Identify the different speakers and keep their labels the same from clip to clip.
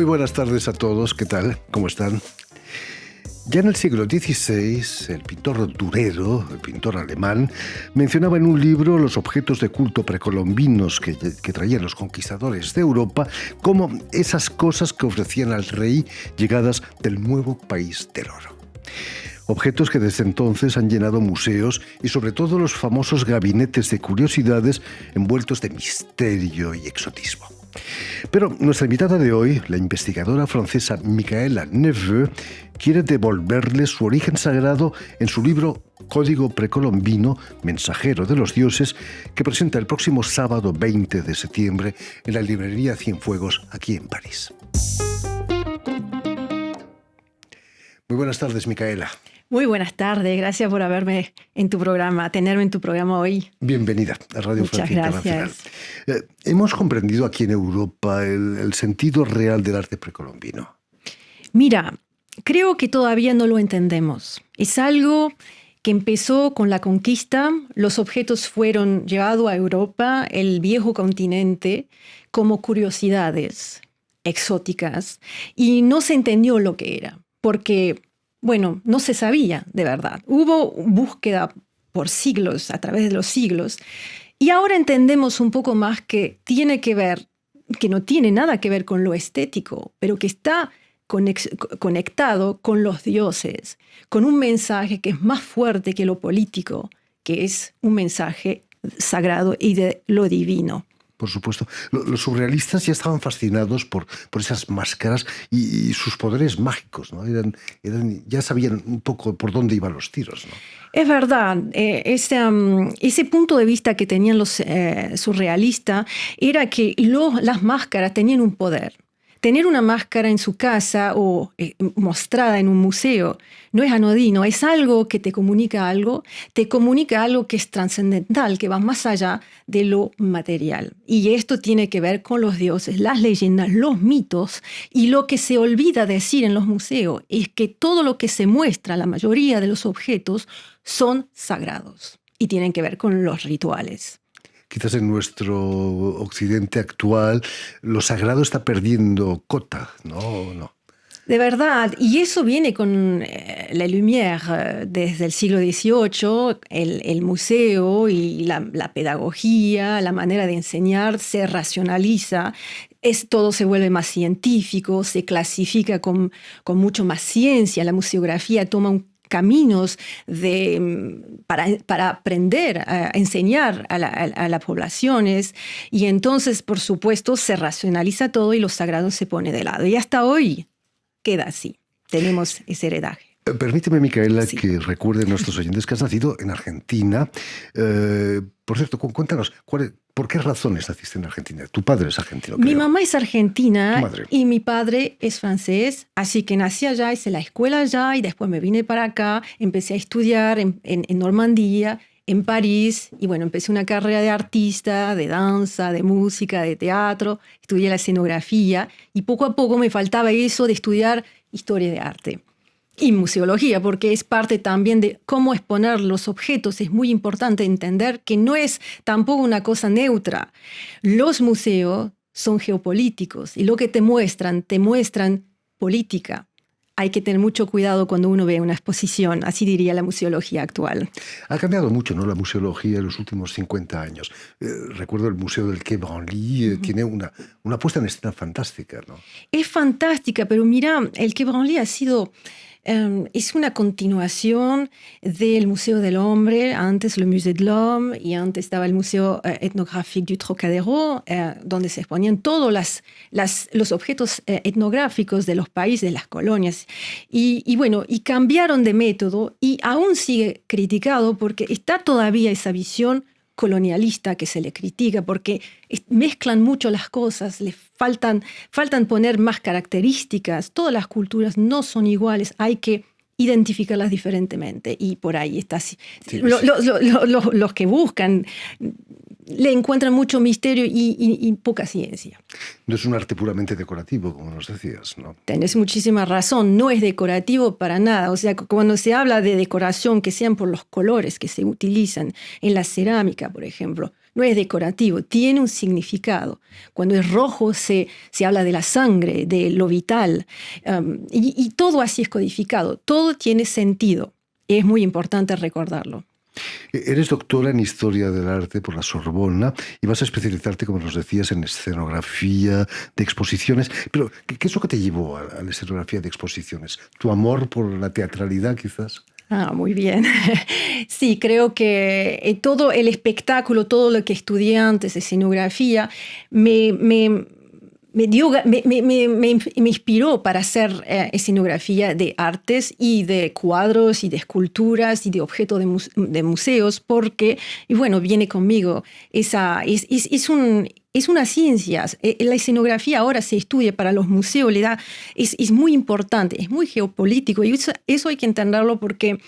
Speaker 1: buenas tardes a todos, ¿qué tal? ¿Cómo están? Ya en el siglo XVI, el pintor Durero, el pintor alemán, mencionaba en un libro los objetos de culto precolombinos que traían los conquistadores de Europa como esas cosas que ofrecían al rey llegadas del nuevo país del oro. Objetos que desde entonces han llenado museos y sobre todo los famosos gabinetes de curiosidades envueltos de misterio y exotismo. Pero nuestra invitada de hoy, la investigadora francesa Micaela Neveu, quiere devolverle su origen sagrado en su libro Código Precolombino, Mensajero de los Dioses, que presenta el próximo sábado 20 de septiembre en la librería Cienfuegos, aquí en París. Muy buenas tardes, Micaela.
Speaker 2: Muy buenas tardes, gracias por tenerme en tu programa hoy.
Speaker 1: Bienvenida a Radio Francia Internacional.
Speaker 2: Gracias.
Speaker 1: Hemos comprendido aquí en Europa el sentido real del arte precolombino.
Speaker 2: Mira, creo que todavía no lo entendemos. Es algo que empezó con la conquista, los objetos fueron llevados a Europa, el viejo continente, como curiosidades exóticas, y no se entendió lo que era, porque no se sabía de verdad. Hubo búsqueda por siglos, a través de los siglos, y ahora entendemos un poco más que no tiene nada que ver con lo estético, pero que está conectado con los dioses, con un mensaje que es más fuerte que lo político, que es un mensaje sagrado y de lo divino.
Speaker 1: Por supuesto. Los surrealistas ya estaban fascinados por esas máscaras y sus poderes mágicos, ¿no? Ya sabían un poco por dónde iban los tiros, ¿no?
Speaker 2: Es verdad. Ese punto de vista que tenían los surrealistas era que las máscaras tenían un poder. Tener una máscara en su casa o mostrada en un museo no es anodino, es algo que te comunica algo que es trascendental, que va más allá de lo material. Y esto tiene que ver con los dioses, las leyendas, los mitos, y lo que se olvida decir en los museos es que todo lo que se muestra, la mayoría de los objetos, son sagrados y tienen que ver con los rituales.
Speaker 1: Quizás en nuestro occidente actual lo sagrado está perdiendo cota, ¿no?
Speaker 2: De verdad, y eso viene con la Lumière desde el siglo XVIII, el museo y la pedagogía, la manera de enseñar se racionaliza, todo se vuelve más científico, se clasifica con mucho más ciencia, la museografía toma caminos para aprender, a enseñar a las poblaciones, y entonces, por supuesto, se racionaliza todo y lo sagrado se pone de lado. Y hasta hoy queda así. Tenemos ese heredaje.
Speaker 1: Permíteme, Micaela,
Speaker 2: Sí.
Speaker 1: que recuerde a nuestros oyentes que has nacido en Argentina. Por cierto, cuéntanos, ¿por qué razones naciste en Argentina? Tu padre es argentino, creo.
Speaker 2: Mi mamá es argentina
Speaker 1: Madre.
Speaker 2: y mi padre es francés, así que nací allá, hice la escuela allá y después me vine para acá, empecé a estudiar en Normandía, en París, y empecé una carrera de artista, de danza, de música, de teatro, estudié la escenografía y poco a poco me faltaba eso de estudiar historia de arte. Y museología, porque es parte también de cómo exponer los objetos. Es muy importante entender que no es tampoco una cosa neutra. Los museos son geopolíticos y lo que te muestran política. Hay que tener mucho cuidado cuando uno ve una exposición, así diría la museología actual.
Speaker 1: Ha cambiado mucho, ¿no?, la museología en los últimos 50 años. Recuerdo el Museo del Quai Branly, tiene una puesta en escena fantástica, ¿no?
Speaker 2: Es fantástica, pero mira, el Quai Branly ha sido... es una continuación del Museo del Hombre, antes el Musée de l'Homme, y antes estaba el Museo Etnográfico du Trocadero, donde se exponían todos los objetos etnográficos de los países, de las colonias. Y cambiaron de método y aún sigue criticado porque está todavía esa visión colonialista que se le critica porque mezclan mucho las cosas, les faltan poner más características. Todas las culturas no son iguales, hay que identificarlas diferentemente y por ahí está. Sí. Los que buscan le encuentran mucho misterio y poca ciencia.
Speaker 1: No es un arte puramente decorativo, como nos decías, ¿no?
Speaker 2: Tenés muchísima razón, no es decorativo para nada. O sea, cuando se habla de decoración, que sean por los colores que se utilizan en la cerámica, por ejemplo, no es decorativo, tiene un significado. Cuando es rojo se habla de la sangre, de lo vital, y todo así es codificado, todo tiene sentido. Es muy importante recordarlo.
Speaker 1: Eres doctora en Historia del Arte por la Sorbona y vas a especializarte, como nos decías, en escenografía de exposiciones. Pero, ¿qué es lo que te llevó a la escenografía de exposiciones? ¿Tu amor por la teatralidad, quizás?
Speaker 2: Muy bien. Sí, creo que todo el espectáculo, todo lo que estudié antes, escenografía, me inspiró para hacer escenografía de artes y de cuadros y de esculturas y de objetos de museos, porque, y bueno, viene conmigo. Es una ciencia. La escenografía ahora se estudia para los museos, es muy importante, es muy geopolítico, y eso hay que entenderlo porque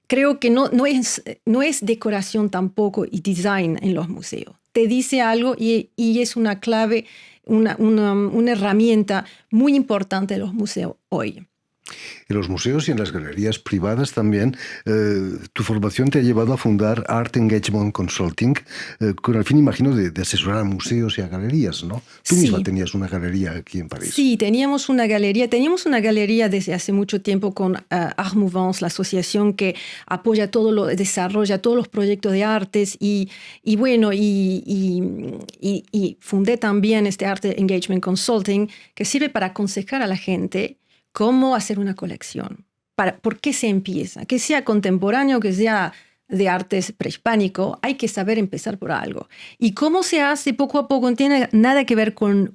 Speaker 2: creo que no es decoración tampoco y design en los museos. Te dice algo y es una clave, una herramienta muy importante de los museos hoy.
Speaker 1: En los museos y en las galerías privadas también, tu formación te ha llevado a fundar Art Engagement Consulting, con el fin, imagino, de asesorar a museos y a galerías, ¿no? Tú misma tenías una galería aquí en París.
Speaker 2: Sí, teníamos una galería desde hace mucho tiempo con Art Mouvance, la asociación que apoya desarrolla todos los proyectos de artes y fundé también este Art Engagement Consulting, que sirve para aconsejar a la gente cómo hacer una colección, por qué se empieza, que sea contemporáneo, que sea de artes prehispánico, hay que saber empezar por algo. Y cómo se hace poco a poco no tiene nada que ver con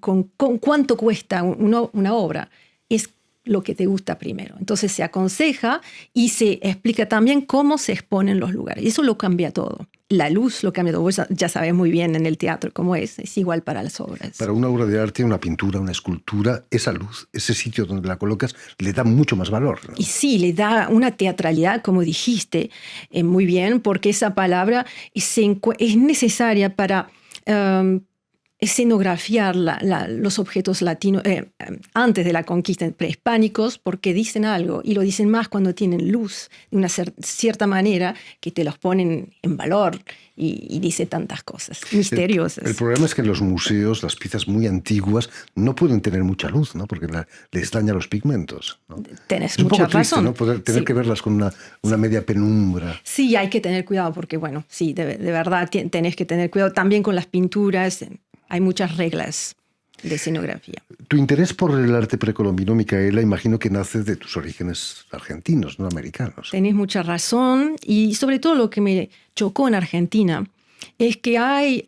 Speaker 2: cuánto cuesta una obra, es lo que te gusta primero. Entonces se aconseja y se explica también cómo se exponen los lugares. Y eso lo cambia todo. La luz lo cambia todo. Vos ya sabes muy bien en el teatro cómo es igual para las obras.
Speaker 1: Para una obra de arte, una pintura, una escultura, esa luz, ese sitio donde la colocas, le da mucho más valor, ¿no?
Speaker 2: Y sí, le da una teatralidad, como dijiste, muy bien, porque esa palabra es necesaria para escenografiar los objetos latinos antes de la conquista prehispánicos, porque dicen algo y lo dicen más cuando tienen luz de una cierta manera que te los ponen en valor y dice tantas cosas misteriosas.
Speaker 1: El problema es que en los museos las piezas muy antiguas no pueden tener mucha luz, ¿no? Porque les daña los pigmentos, ¿no?
Speaker 2: Tenés
Speaker 1: es
Speaker 2: mucha
Speaker 1: un poco triste,
Speaker 2: razón,
Speaker 1: ¿no? Tener que verlas con una media penumbra.
Speaker 2: Sí, hay que tener cuidado porque, bueno, sí, de verdad tenés que tener cuidado también con las pinturas. Hay muchas reglas de escenografía.
Speaker 1: Tu interés por el arte precolombino, Micaela, imagino que nace de tus orígenes argentinos, no americanos.
Speaker 2: Tenés mucha razón, y sobre todo lo que me chocó en Argentina es que hay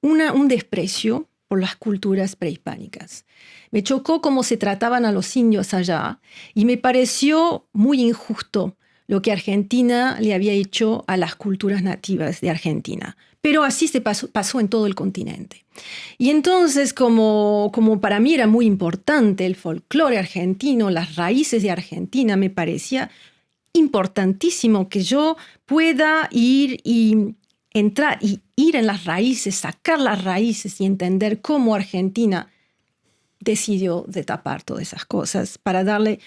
Speaker 2: un desprecio por las culturas prehispánicas. Me chocó cómo se trataban a los indios allá y me pareció muy injusto lo que Argentina le había hecho a las culturas nativas de Argentina. Pero así se pasó en todo el continente. Y entonces, como para mí era muy importante el folclore argentino, las raíces de Argentina, me parecía importantísimo que yo pueda ir y entrar y ir en las raíces, sacar las raíces y entender cómo Argentina decidió de tapar todas esas cosas para darle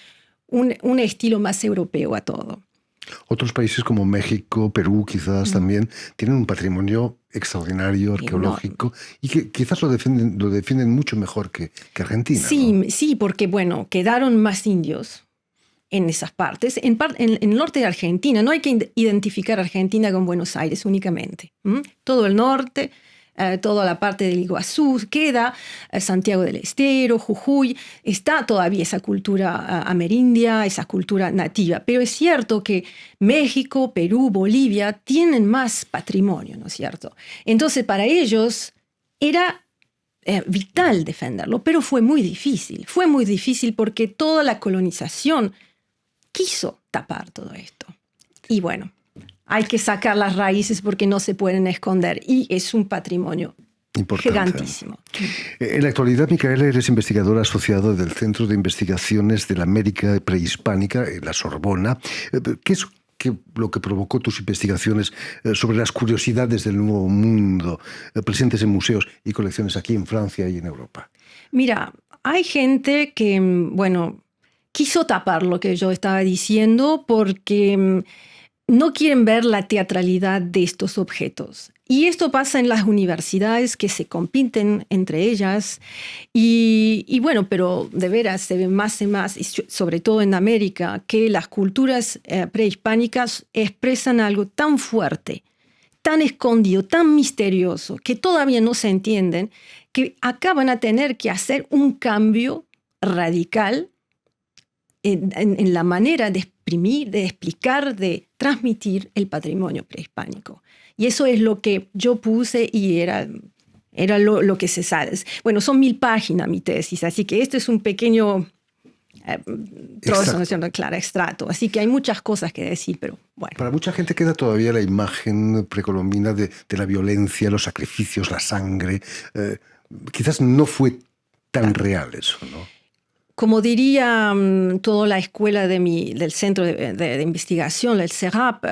Speaker 2: un estilo más europeo a todo.
Speaker 1: Otros países como México, Perú, quizás también, tienen un patrimonio extraordinario, arqueológico, y que quizás lo defienden mucho mejor que Argentina.
Speaker 2: Sí,
Speaker 1: ¿no?
Speaker 2: Sí, porque bueno, quedaron más indios en esas partes. En el norte de Argentina, no hay que identificar Argentina con Buenos Aires únicamente. Todo el norte, toda la parte del Iguazú queda, Santiago del Estero, Jujuy, está todavía esa cultura amerindia, esa cultura nativa. Pero es cierto que México, Perú, Bolivia tienen más patrimonio, ¿no es cierto? Entonces para ellos era vital defenderlo, pero fue muy difícil. Fue muy difícil porque toda la colonización quiso tapar todo esto. Y bueno, hay que sacar las raíces porque no se pueden esconder y es un patrimonio gigantísimo.
Speaker 1: En la actualidad, Micaela, eres investigadora asociada del Centro de Investigaciones de la América Prehispánica, en la Sorbona. ¿Qué es lo que provocó tus investigaciones sobre las curiosidades del Nuevo Mundo presentes en museos y colecciones aquí en Francia y en Europa?
Speaker 2: Mira, hay gente que, bueno, quiso tapar lo que yo estaba diciendo porque no quieren ver la teatralidad de estos objetos. Y esto pasa en las universidades que se compiten entre ellas. Y bueno, pero de veras se ve más y más, y sobre todo en América, que las culturas prehispánicas expresan algo tan fuerte, tan escondido, tan misterioso, que todavía no se entienden, que acaban a tener que hacer un cambio radical en la manera de exprimir, de explicar, de transmitir el patrimonio prehispánico. Y eso es lo que yo puse y era lo que se sabe. Bueno, son 1000 páginas mi tesis, así que esto es un pequeño trozo, ¿no es cierto? Claro, extracto. Así que hay muchas cosas que decir, pero bueno.
Speaker 1: Para mucha gente queda todavía la imagen precolombina de la violencia, los sacrificios, la sangre. Quizás no fue tan real eso, ¿no?
Speaker 2: Como diría toda la escuela del centro de investigación, el CERAP,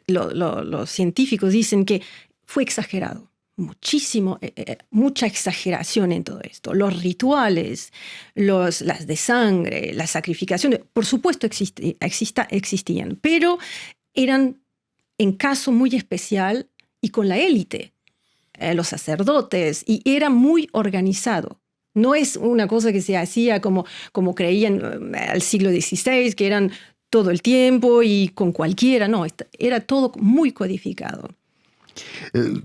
Speaker 2: los científicos dicen que fue exagerado. Muchísimo, mucha exageración en todo esto. Los rituales, las de sangre, las sacrificaciones, por supuesto existían, pero eran en caso muy especial y con la élite, los sacerdotes, y era muy organizado. No es una cosa que se hacía como creían al siglo XVI, que eran todo el tiempo y con cualquiera. No, era todo muy codificado.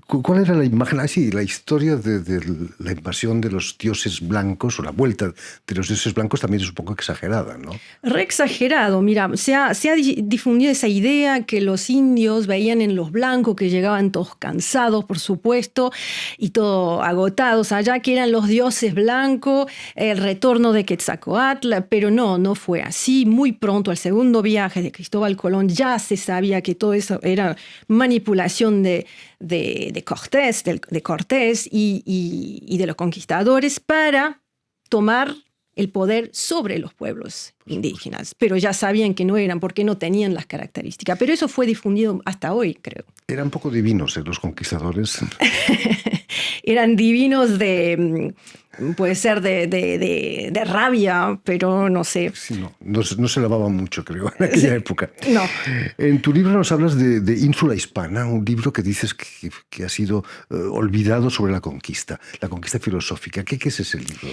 Speaker 1: ¿Cuál era la imagen? La historia de la invasión de los dioses blancos, o la vuelta de los dioses blancos, también es un poco exagerada, ¿no?
Speaker 2: Re exagerado. Mira, se ha difundido esa idea que los indios veían en los blancos que llegaban todos cansados, por supuesto, y todos agotados allá, que eran los dioses blancos, el retorno de Quetzalcóatl, pero no fue así. Muy pronto, al segundo viaje de Cristóbal Colón, ya se sabía que todo eso era manipulación de Cortés y de los conquistadores para tomar el poder sobre los pueblos indígenas. Pero ya sabían que no eran, porque no tenían las características. Pero eso fue difundido hasta hoy, creo.
Speaker 1: Eran poco divinos los conquistadores.
Speaker 2: Eran divinos puede ser de rabia, pero no sé.
Speaker 1: Sí, no se lavaban mucho, creo, en aquella época.
Speaker 2: No.
Speaker 1: En tu libro nos hablas de Ínsula Hispana, un libro que dices que ha sido olvidado sobre la conquista filosófica. ¿Qué es ese libro?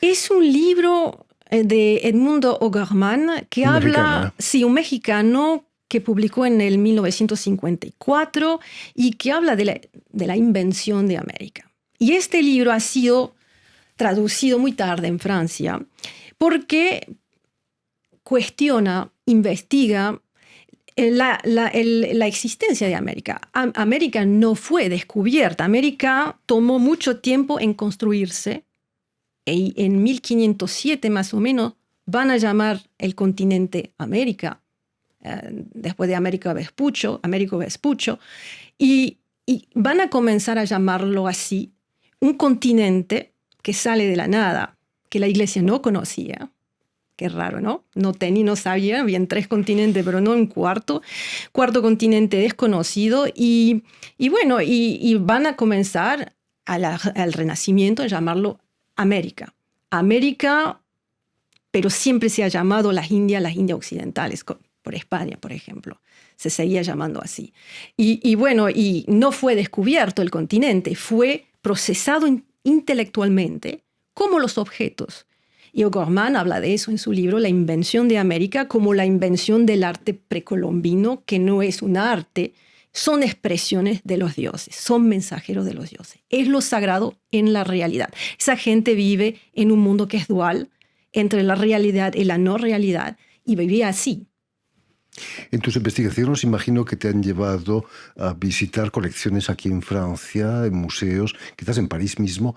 Speaker 2: Es un libro de Edmundo O'Gorman que habla, sí, un mexicano que publicó en el 1954 y que habla de la invención de América. Y este libro ha sido traducido muy tarde en Francia porque cuestiona, investiga la existencia de América. América no fue descubierta. América tomó mucho tiempo en construirse y en 1507 más o menos van a llamar el continente América, después de Américo Vespucio, y van a comenzar a llamarlo así, un continente que sale de la nada, que la iglesia no conocía. Qué raro, ¿no? No sabía, habían 3 continentes, pero no un cuarto continente desconocido, y bueno, y van a comenzar al Renacimiento a llamarlo América, pero siempre se ha llamado las Indias occidentales, por España, por ejemplo. Se seguía llamando así. Y bueno, y no fue descubierto el continente, fue procesado intelectualmente como los objetos. Y O'Gorman habla de eso en su libro, La invención de América, como la invención del arte precolombino, que no es un arte, son expresiones de los dioses, son mensajeros de los dioses. Es lo sagrado en la realidad. Esa gente vive en un mundo que es dual, entre la realidad y la no realidad, y vivía así.
Speaker 1: En tus investigaciones imagino que te han llevado a visitar colecciones aquí en Francia, en museos, quizás en París mismo.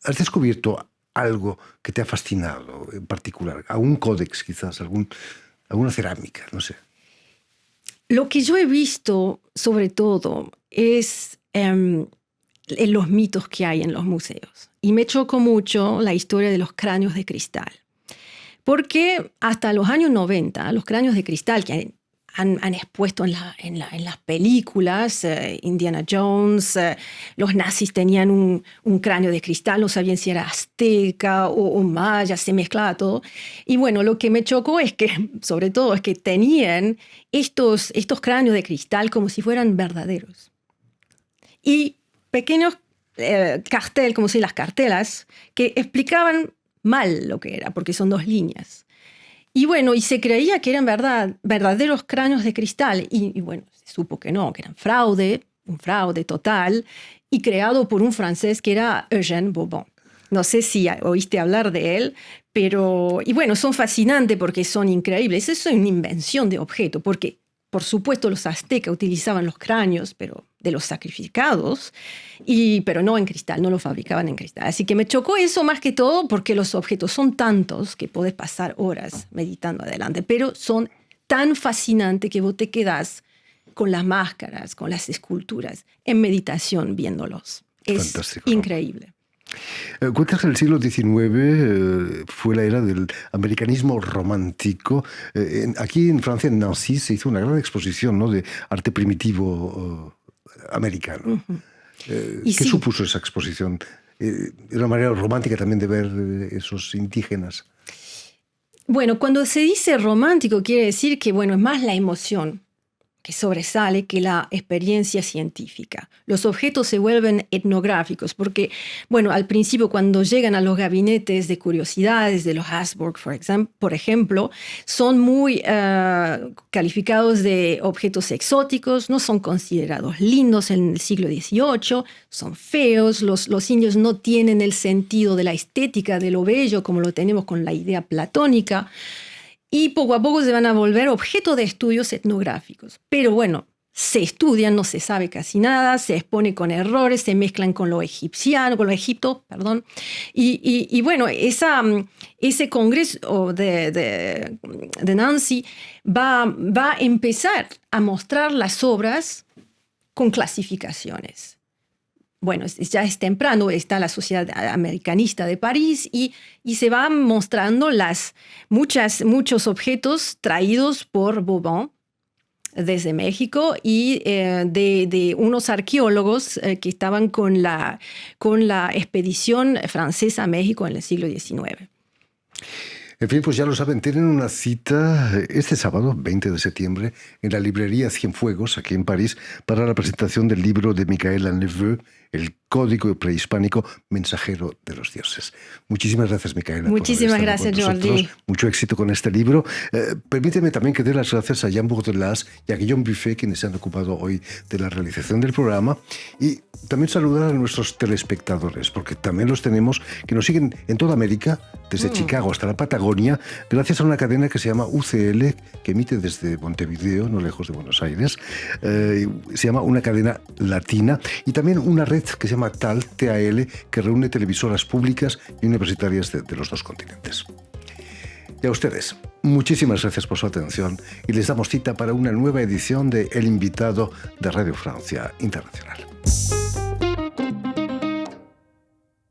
Speaker 1: ¿Has descubierto algo que te ha fascinado en particular? ¿Algún códex quizás? ¿Alguna cerámica? No sé.
Speaker 2: Lo que yo he visto, sobre todo, es los mitos que hay en los museos. Y me chocó mucho la historia de los cráneos de cristal. Porque hasta los años 90, los cráneos de cristal, que han expuesto en las películas, Indiana Jones, los nazis tenían un cráneo de cristal, no sabían si era azteca o maya, se mezclaba todo. Y bueno, lo que me chocó es que, sobre todo, es que tenían estos cráneos de cristal como si fueran verdaderos. Y pequeños carteles, como si las cartelas, que explicaban mal lo que era, porque son 2 líneas. Y bueno, y se creía que eran verdaderos cráneos de cristal. Y bueno, se supo que no, que eran un fraude total, y creado por un francés que era Eugène Bourbon. No sé si oíste hablar de él, pero... Y bueno, son fascinantes porque son increíbles. Eso es una invención de objeto, porque, por supuesto, los aztecas utilizaban los cráneos, pero de los sacrificados, pero no en cristal, no lo fabricaban en cristal. Así que me chocó eso más que todo porque los objetos son tantos que podés pasar horas meditando adelante, pero son tan fascinantes que vos te quedás con las máscaras, con las esculturas, en meditación viéndolos. Es
Speaker 1: fantástico,
Speaker 2: increíble.
Speaker 1: Cuentas que el siglo XIX fue la era del americanismo romántico. Aquí en Francia, en Nancy, se hizo una gran exposición, ¿no?, de arte primitivo americano.
Speaker 2: Uh-huh.
Speaker 1: ¿Qué supuso esa exposición? Era una manera romántica también de ver esos indígenas.
Speaker 2: Bueno, cuando se dice romántico quiere decir que, bueno, es más la emoción que sobresale que la experiencia científica. Los objetos se vuelven etnográficos porque, bueno, al principio cuando llegan a los gabinetes de curiosidades de los Habsburg, por ejemplo, son muy calificados de objetos exóticos, no son considerados lindos en el siglo XVIII, son feos, los indios no tienen el sentido de la estética de lo bello como lo tenemos con la idea platónica. Y poco a poco se van a volver objeto de estudios etnográficos. Pero bueno, se estudian, no se sabe casi nada, se expone con errores, se mezclan con lo egipciano, con lo egipto, perdón. Y bueno, ese congreso de Nancy va a empezar a mostrar las obras con clasificaciones. Bueno, ya es temprano, está la Sociedad Americanista de París y se van mostrando muchos objetos traídos por Bourbon desde México y de unos arqueólogos que estaban con la expedición francesa a México en el siglo XIX.
Speaker 1: En fin, pues ya lo saben, tienen una cita este sábado, 20 de septiembre, en la librería Cienfuegos, aquí en París, para la presentación del libro de Micaela Neveu, El Código Prehispánico, Mensajero de los Dioses. Muchísimas gracias, Micaela.
Speaker 2: Muchísimas gracias, Jordi.
Speaker 1: Mucho éxito con este libro. Permíteme también que dé las gracias a Jean Bourdelas y a Guillaume Buffet, quienes se han ocupado hoy de la realización del programa. Y también saludar a nuestros telespectadores, porque también los tenemos, que nos siguen en toda América, desde Chicago hasta la Patagonia, gracias a una cadena que se llama UCL, que emite desde Montevideo, no lejos de Buenos Aires. Se llama una cadena latina, y también una red que se llama TAL, que reúne televisoras públicas y universitarias de los 2 continentes. Y a ustedes, muchísimas gracias por su atención y les damos cita para una nueva edición de El Invitado de Radio Francia Internacional.